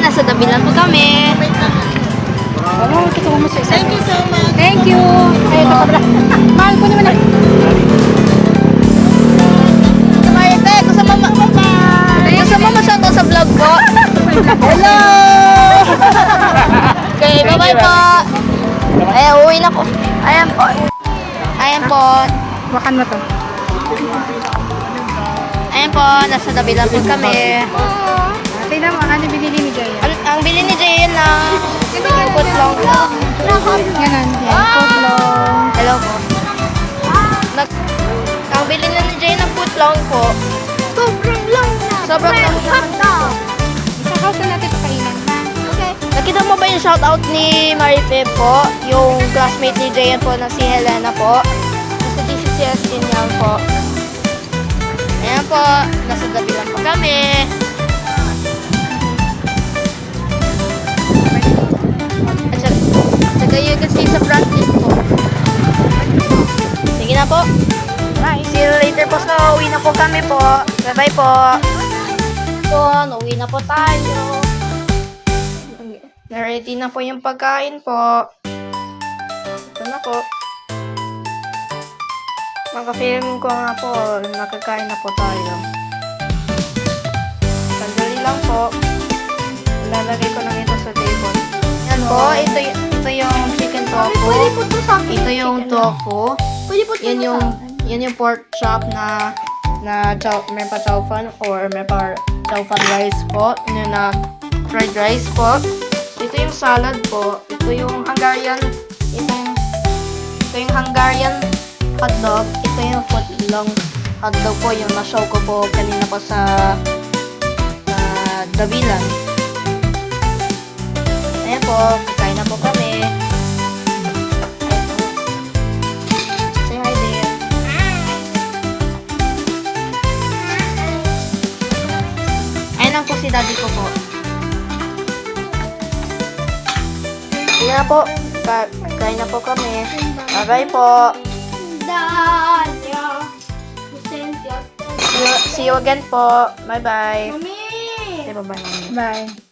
nasa tabi lang po kami. Thank you so much. Thank you. Ay, ito pala. Mahal ko naman. Kumayete, kusama siya to sa vlog ko. Hello! Okay, bye-bye po. Ay, uwi na po. Ayan po. Ayan po. Wakan mo to. Ayan po, nasa tabi lang po kami. Tingnan mo, ano binili ni Jaya? Ang bili ni Jayen na putlong. Ganon. Yan, putlong. Hello po. Ang bili na ni Jayen ng putlong po. Sobrang lang na. Sobrang lang naman to. Isakaw sa natin pakainan, ha? Okay. Nakita mo ba yung shoutout ni Marife po? Yung classmate ni Jayen po na si Helena po. Nasa GCCS din yan po. Ayan po, nasa tabi lang po kami. At saka you can see sa front din po. Sige na po. Bye. See you later po. So, uwi na po kami po. Bye-bye po. So, uwi na po tayo. Na-ready na po yung pagkain po. Ito na po. Mag-film ko nga po. Nakakain na po tayo. Sandali lang po. Lalagay ko lang ito sa table. Yan po. Ito yung chicken tofu. Pwede po ito sa akin. Ito yung tofu. Pwede po ito Yan yung pork chop na may pa chow fan or may pa chow fan rice po. Yun na fried rice po. Ito yung salad po. Ito yung Hungarian. Ito yung Hungarian hotdog. Ito yung footlong hotdog po. Yung na-show ko po kanina po sa Dabilan. Ayan po. Kakain na po kami. Ayan po. Say hi there. Ayan lang po si daddy ko po. Sige na po. Kain na po kami. Bye-bye po. See you again po. Bye-bye. Mami! Say bye-bye. Bye.